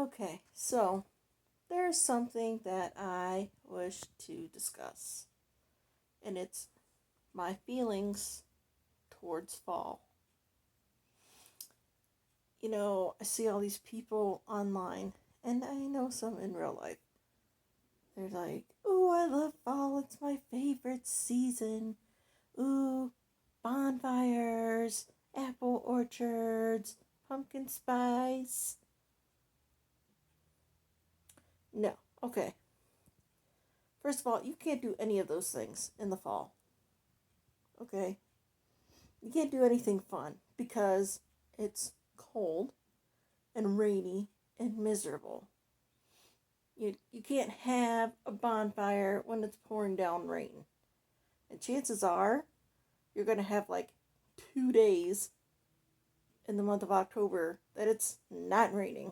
Okay, so there's something that I wish to discuss, and it's my feelings towards fall. I see all these people online, and I know some in real life. They're like, "Ooh, I love fall. It's my favorite season. Ooh, bonfires, apple orchards, pumpkin spice." No, okay. First of all, you can't do any of those things in the fall. Okay? You can't do anything fun because it's cold and rainy and miserable. You can't have a bonfire when it's pouring down rain. And chances are you're going to have like 2 days in the month of October that it's not raining.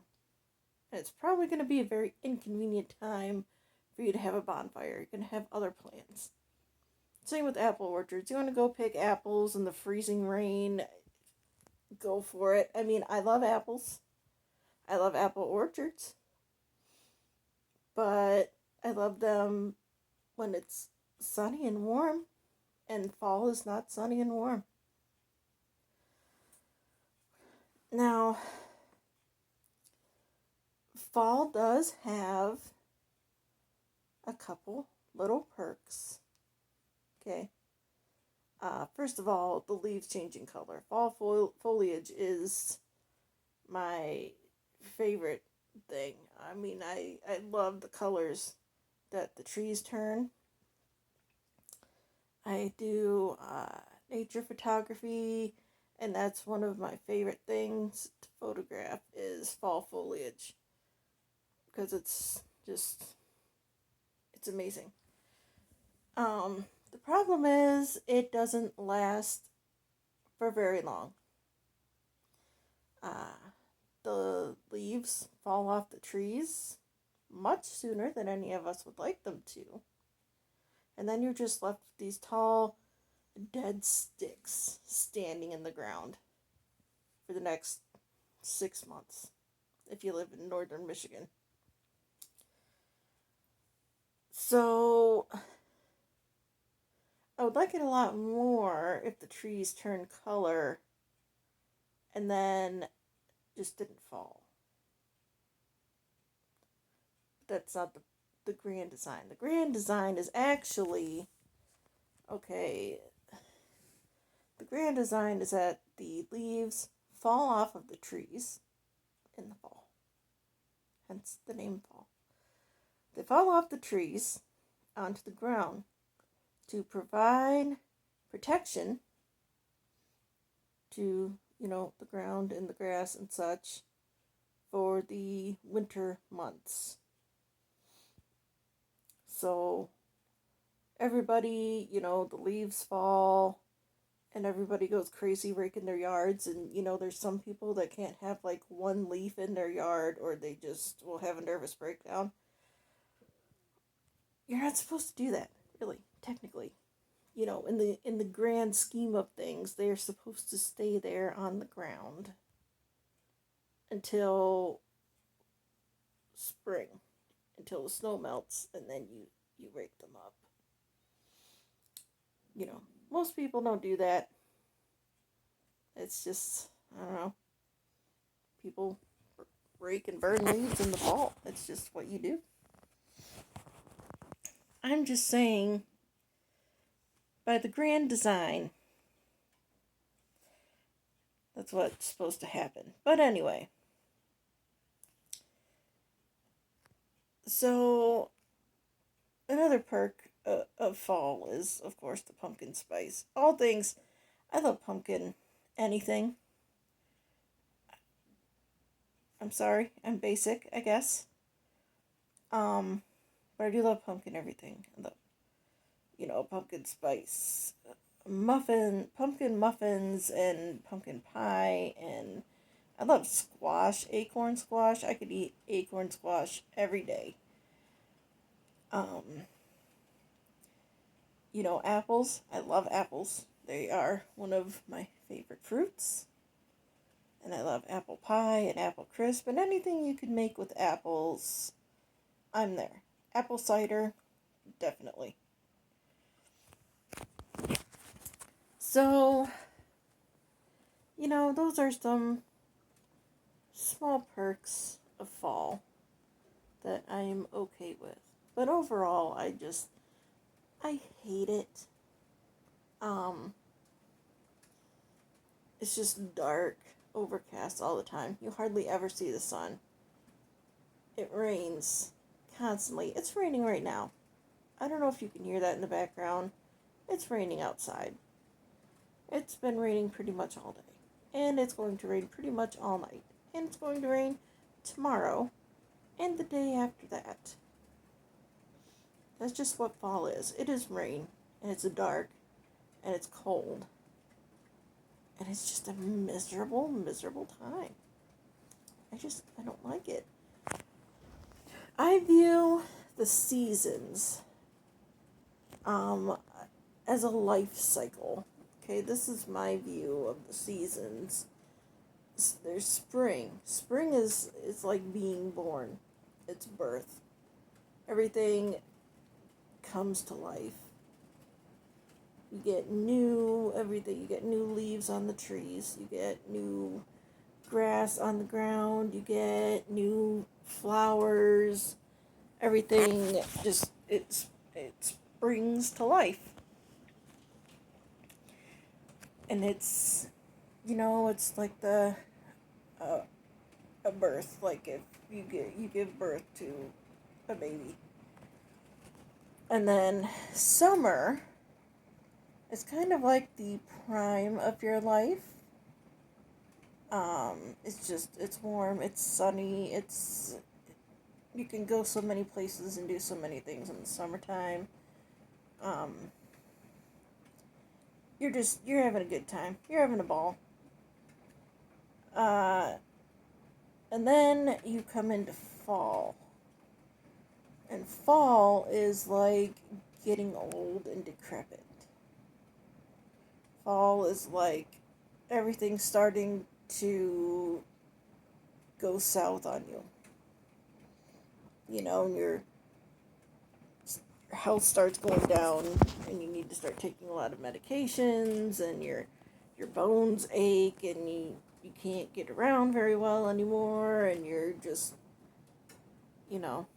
And it's probably going to be a very inconvenient time for you to have a bonfire. You're going to have other plans. Same with apple orchards. You want to go pick apples in the freezing rain, go for it. I mean, I love apples. I love apple orchards, but I love them when it's sunny and warm, and fall is not sunny and warm. Now, fall does have a couple little perks. Okay. First of all, the leaves changing color. Fall foliage is my favorite thing. I mean, I love the colors that the trees turn. I do nature photography, and that's one of my favorite things to photograph is fall foliage because it's amazing. The problem is it doesn't last for very long. Uh, the leaves fall off the trees much sooner than any of us would like them to. And then you're just left with these tall, dead sticks standing in the ground for the next 6 months if you live in northern Michigan. So, I would like it a lot more if the trees turned color and then just didn't fall. That's not the grand design. The grand design is actually okay. The grand design is that the leaves fall off of the trees in the fall, hence the name fall. They fall off the trees onto the ground to provide protection to, the ground and the grass and such for the winter months. So everybody, the leaves fall and everybody goes crazy raking their yards, and there's some people that can't have like one leaf in their yard or they just will have a nervous breakdown. You're not supposed to do that, really, technically. In the grand scheme of things, they're supposed to stay there on the ground until spring, until the snow melts, and then you rake them up. Most people don't do that. It's just, I don't know, people rake and burn leaves in the fall. It's just what you do. I'm just saying, by the grand design, that's what's supposed to happen. But anyway, so another perk of fall is, of course, the pumpkin spice. All things, I love pumpkin anything. I'm sorry, I'm basic, I guess. But I do love pumpkin everything. I love, pumpkin spice, pumpkin muffins, and pumpkin pie, and I love squash, acorn squash. I could eat acorn squash every day. Um, apples. I love apples. They are one of my favorite fruits. And I love apple pie and apple crisp and anything you could make with apples. I'm there. Apple cider, definitely. So, those are some small perks of fall that I am okay with. But overall, I hate it. Um, it's just dark, overcast all the time. You hardly ever see the sun. It rains constantly. It's raining right now. I don't know if you can hear that in the background. It's raining outside. It's been raining pretty much all day. And it's going to rain pretty much all night. And it's going to rain tomorrow and the day after that. That's just what fall is. It is rain, and it's dark, and it's cold. And it's just a miserable, miserable time. I don't like it. I view the seasons as a life cycle. Okay, this is my view of the seasons. There's spring. Spring is like being born. It's birth. Everything comes to life. You get new everything. You get new leaves on the trees. You get new grass on the ground. You get new flowers. Everything just it springs to life. And it's like uh, a birth, like if you give birth to a baby. And then summer is kind of like the prime of your life. It's warm, it's sunny, you can go so many places and do so many things in the summertime. Um, you're having a good time. You're having a ball. Uh, and then you come into fall. And fall is like getting old and decrepit. Fall is like everything's starting to go south on you. Your health starts going down, and you need to start taking a lot of medications, and your bones ache, and you can't get around very well anymore, and you're just, you know,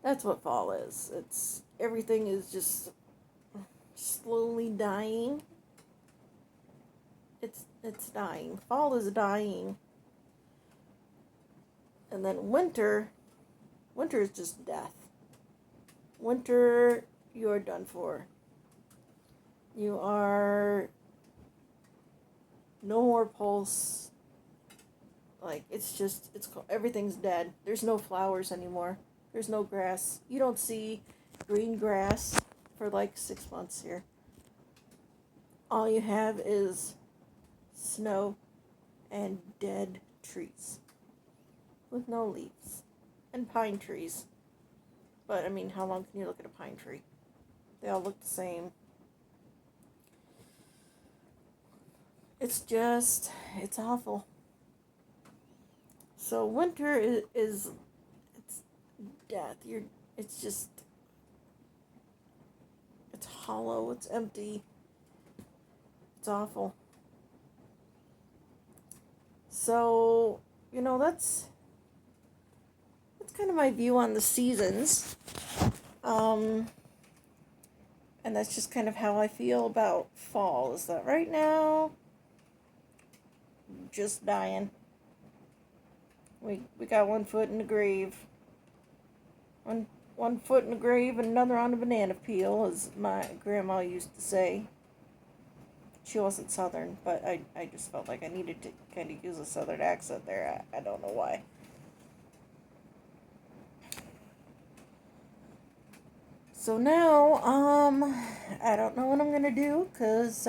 that's what fall is. It's everything is just slowly dying. It's dying. Fall is dying. And then winter is just death. Winter, you're done for. You are no more pulse. Like everything's dead. There's no flowers anymore. There's no grass. You don't see green grass for like 6 months here. All you have is snow and dead trees with no leaves and pine trees. But I mean, how long can you look at a pine tree? They all look the same. It's awful. So winter is it's death. It's just, it's hollow, it's empty, it's awful. So, that's kind of my view on the seasons. And that's just kind of how I feel about fall. Is that right now, just dying. We got one foot in the grave. One foot in the grave and another on a banana peel, as my grandma used to say. She wasn't Southern, but I just felt like I needed to kind of use a Southern accent there. I don't know why. So now, I don't know what I'm gonna do, cause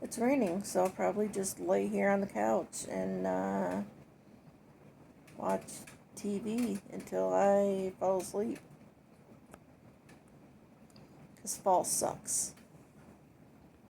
it's raining. So I'll probably just lay here on the couch and watch TV until I fall asleep. Cause fall sucks.